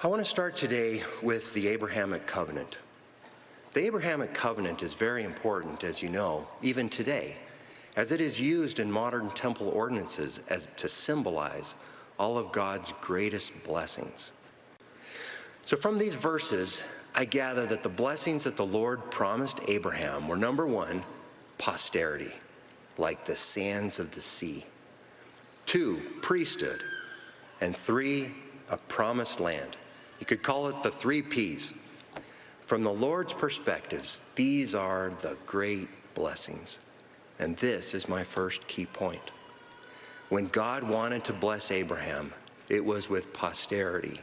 I want to start today with the Abrahamic covenant. The Abrahamic covenant is very important, as you know, even today, as it is used in modern temple ordinances to symbolize all of God's greatest blessings. So from these verses, I gather that the blessings that the Lord promised Abraham were, number one, posterity, like the sands of the sea. 2, priesthood. And 3, a promised land. You could call it the 3 Ps. From the Lord's perspectives, these are the great blessings. And this is my first key point. When God wanted to bless Abraham, it was with posterity,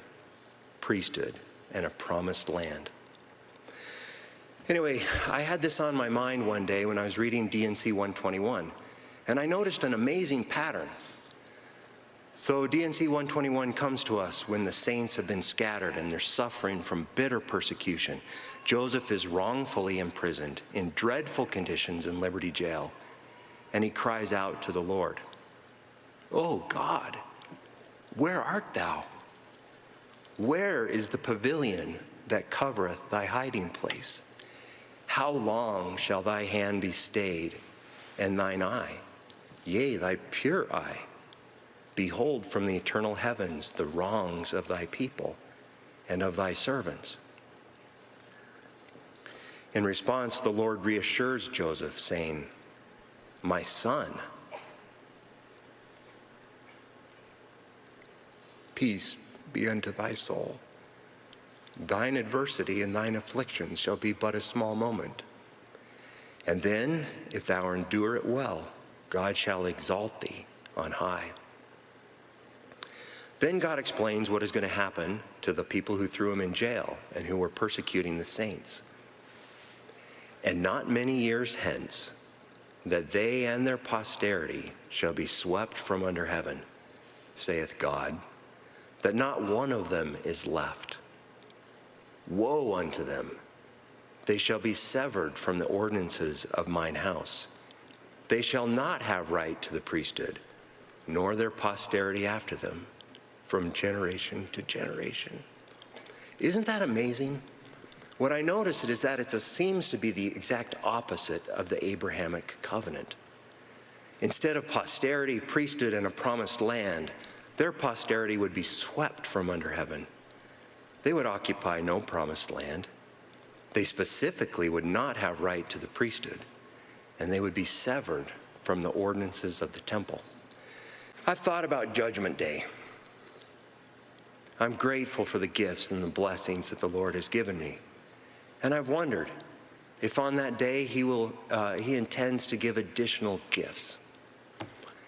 priesthood, and a promised land. Anyway, I had this on my mind one day when I was reading D&C 121, and I noticed an amazing pattern. So D&C 121 comes to us when the saints have been scattered and they're suffering from bitter persecution. Joseph is wrongfully imprisoned in dreadful conditions in Liberty Jail, and he cries out to the Lord, "Oh God, where art thou? Where is the pavilion that covereth thy hiding place? How long shall thy hand be stayed, and thine eye, yea, thy pure eye? Behold from the eternal heavens the wrongs of thy people and of thy servants." In response, the Lord reassures Joseph, saying, "My son, peace be unto thy soul. Thine adversity and thine afflictions shall be but a small moment. And then, if thou endure it well, God shall exalt thee on high." Then God explains what is going to happen to the people who threw him in jail and who were persecuting the saints. "And not many years hence, that they and their posterity shall be swept from under heaven, saith God, that not one of them is left. Woe unto them! They shall be severed from the ordinances of mine house. They shall not have right to the priesthood, nor their posterity after them, from generation to generation." Isn't that amazing? What I noticed is that it seems to be the exact opposite of the Abrahamic covenant. Instead of posterity, priesthood, and a promised land, their posterity would be swept from under heaven. They would occupy no promised land. They specifically would not have right to the priesthood, and they would be severed from the ordinances of the temple. I've thought about Judgment Day. I'm grateful for the gifts and the blessings that the Lord has given me. And I've wondered if on that day he intends to give additional gifts.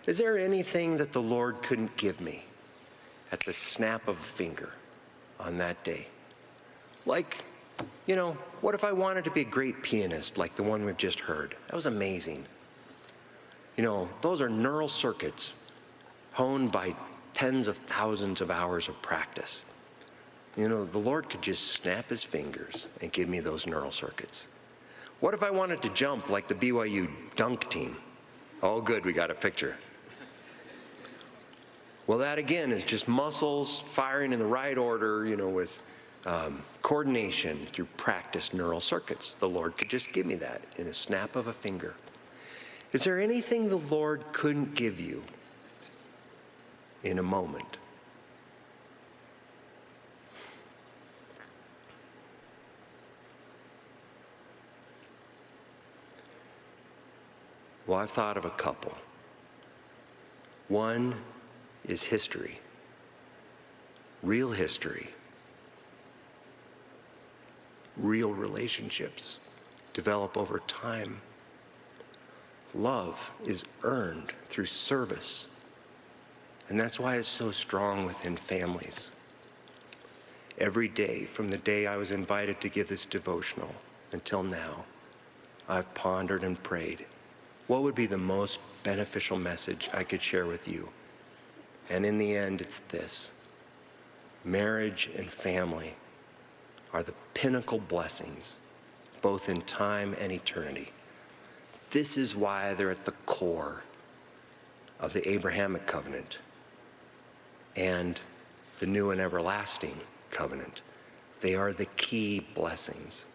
Is there anything that the Lord couldn't give me at the snap of a finger on that day? Like, what if I wanted to be a great pianist like the one we've just heard? That was amazing. Those are neural circuits honed by tens of thousands of hours of practice. The Lord could just snap his fingers and give me those neural circuits. What if I wanted to jump like the BYU dunk team? Oh, good, we got a picture. Well, that again is just muscles firing in the right order, with coordination through practiced neural circuits. The Lord could just give me that in a snap of a finger. Is there anything the Lord couldn't give you in a moment? Well, I've thought of a couple. One is history, real history, real relationships develop over time. Love is earned through service, and that's why it's so strong within families. Every day, from the day I was invited to give this devotional until now, I've pondered and prayed, what would be the most beneficial message I could share with you? And in the end, it's this: marriage and family are the pinnacle blessings, both in time and eternity. This is why they're at the core of the Abrahamic covenant and the new and everlasting covenant. They are the key blessings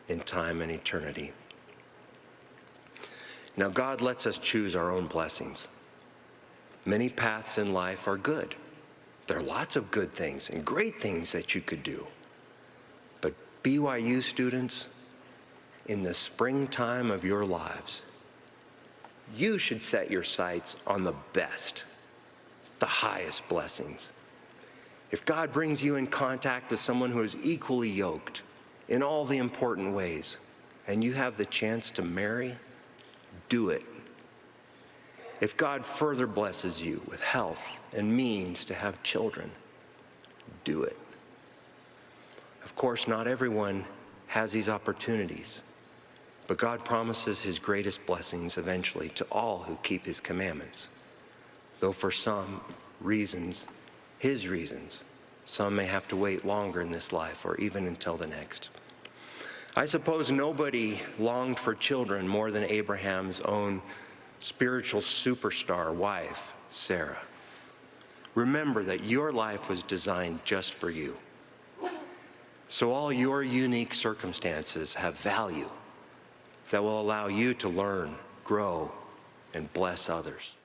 in time and eternity. Now, God lets us choose our own blessings. Many paths in life are good. There are lots of good things and great things that you could do. But BYU students, in the springtime of your lives, you should set your sights on the best, the highest blessings. If God brings you in contact with someone who is equally yoked in all the important ways, and you have the chance to marry, do it. If God further blesses you with health and means to have children, do it. Of course, not everyone has these opportunities, but God promises his greatest blessings eventually to all who keep his commandments. Though for some reasons, his reasons, some may have to wait longer in this life or even until the next. I suppose nobody longed for children more than Abraham's own spiritual superstar wife, Sarah. Remember that your life was designed just for you. So all your unique circumstances have value that will allow you to learn, grow, and bless others.